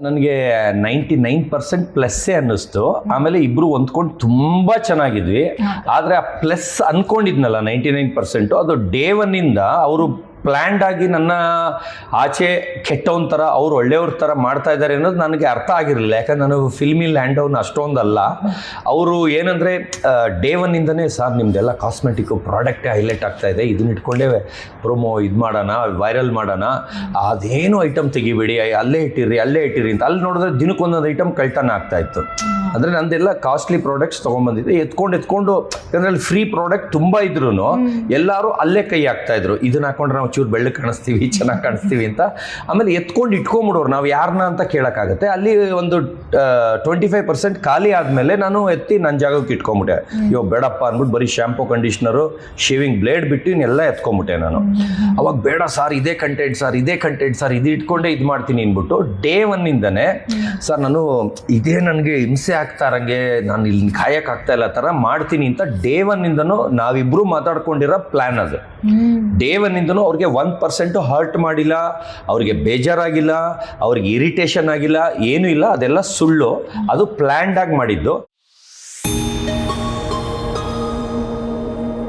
ನನಗೆ 99% ಪ್ಲಸ್ಸೇ ಅನ್ನಿಸ್ತು. ಆಮೇಲೆ ಇಬ್ರು ಹೊಂದ್ಕೊಂಡು ತುಂಬಾ ಚೆನ್ನಾಗಿದ್ವಿ. ಆದ್ರೆ ಆ ಪ್ಲಸ್ ಅನ್ಕೊಂಡಿದ್ನಲ್ಲ 99%, ಅದು ಡೇ ಒನ್ನಿಂದ ಅವರು ಪ್ಲ್ಯಾಂಡ್ ಆಗಿ ನನ್ನ ಆಚೆ ಕೆಟ್ಟವನ್ ಥರ ಅವ್ರು ಒಳ್ಳೆಯವ್ರ ಥರ ಮಾಡ್ತಾ ಇದ್ದಾರೆ ಅನ್ನೋದು ನನಗೆ ಅರ್ಥ ಆಗಿರಲಿಲ್ಲ. ಯಾಕಂದ್ರೆ ನಾನು ಫಿಲ್ಮಿ ಲ್ಯಾಂಡ್ ಅವ್ನು ಅಷ್ಟೊಂದಲ್ಲ. ಅವರು ಏನಂದರೆ ಡೇ ಒನ್ನಿಂದನೇ ಸರ್ ನಿಮ್ದೆಲ್ಲ ಕಾಸ್ಮೆಟಿಕ್ ಪ್ರಾಡಕ್ಟೇ ಹೈಲೈಟ್ ಆಗ್ತಾ ಇದೆ, ಇದನ್ನ ಇಟ್ಕೊಂಡೇ ಪ್ರೊಮೋ ಇದು ಮಾಡೋಣ, ವೈರಲ್ ಮಾಡೋಣ, ಅದೇನು ಐಟಮ್ ತೆಗಿಬೇಡಿ, ಅಲ್ಲೇ ಇಟ್ಟಿರಿ ಅಂತ. ಅಲ್ಲಿ ನೋಡಿದ್ರೆ ದಿನಕ್ಕೊಂದೊಂದು ಐಟಮ್ ಕಳ್ತನ ಆಗ್ತಾ ಇತ್ತು. ಅಂದರೆ ನಂದೆಲ್ಲ ಕಾಸ್ಟ್ಲಿ ಪ್ರಾಡಕ್ಟ್ಸ್ ತೊಗೊಂಡ್ಬಂದಿದ್ದೆ. ಎತ್ಕೊಂಡು ಯಾಕಂದ್ರೆ ಅಲ್ಲಿ ಫ್ರೀ ಪ್ರಾಡಕ್ಟ್ ತುಂಬ ಇದ್ರು ಎಲ್ಲರೂ ಅಲ್ಲೇ ಕೈ ಹಾಕ್ತಾ ಇದ್ರು. ಇದನ್ನ ಹಾಕೊಂಡ್ರೆ ನಾವು ಚೂರು ಬೆಳ್ಳಗೆ ಕಾಣಿಸ್ತೀವಿ, ಚೆನ್ನಾಗಿ ಕಾಣಿಸ್ತೀವಿ ಅಂತ. ಆಮೇಲೆ ಎತ್ಕೊಂಡು ಇಟ್ಕೊಂಡ್ಬಿಡೋರು, ನಾವು ಯಾರನ್ನ ಅಂತ ಕೇಳೋಕ್ಕಾಗತ್ತೆ. ಅಲ್ಲಿ ಒಂದು 25% ಖಾಲಿ ಆದಮೇಲೆ ನಾನು ಎತ್ತಿ ನನ್ನ ಜಾಗಕ್ಕೆ ಇಟ್ಕೊಂಬಿಟ್ಟೆ. ಇವಾಗ ಬೇಡಪ್ಪ ಅಂದ್ಬಿಟ್ಟು ಬರೀ ಶಾಂಪು, ಕಂಡೀಷ್ನರು, ಶೇವಿಂಗ್ ಬ್ಲೇಡ್ ಬಿಟ್ಟು ಇನ್ನೆಲ್ಲ ಎತ್ಕೊಂಬಿಟ್ಟೆ ನಾನು. ಅವಾಗ ಬೇಡ ಸರ್, ಇದೇ ಕಂಟೆಂಟ್ ಸರ್, ಇದು ಇಟ್ಕೊಂಡೇ ಇದು ಮಾಡ್ತೀನಿ ಅಂದ್ಬಿಟ್ಟು ಡೇ ಒನ್ನಿಂದನೇ ಸರ್ ನಾನು ಇದೇ ನನಗೆ ಹಿಂಸೆ ಆಗ್ತಾ ಇರಂಗೆ, ನಾನು ಇಲ್ಲಿ ಕಾಯಕ್ಕಾಗ್ತಾ ಇಲ್ಲ ಥರ ಮಾಡ್ತೀನಿ ಅಂತ ಡೇ ಒನ್ನಿಂದನೂ ನಾವಿಬ್ರು ಮಾತಾಡ್ಕೊಂಡಿರೋ ಪ್ಲ್ಯಾನ್ ಅದು. ಡೇ ಒನ್ನಿಂದನೂ ಅವ್ರಿಗೆ 1% ಹರ್ಟ್ ಮಾಡಿಲ್ಲ, ಅವ್ರಿಗೆ ಬೇಜಾರಾಗಿಲ್ಲ, ಅವ್ರಿಗೆ ಇರಿಟೇಷನ್ ಆಗಿಲ್ಲ, ಏನೂ ಇಲ್ಲ. ಅದೆಲ್ಲ ಸುಳ್ಳು, ಅದು ಪ್ಲ್ಯಾಂಡ್ ಆಗಿ ಮಾಡಿದ್ದು.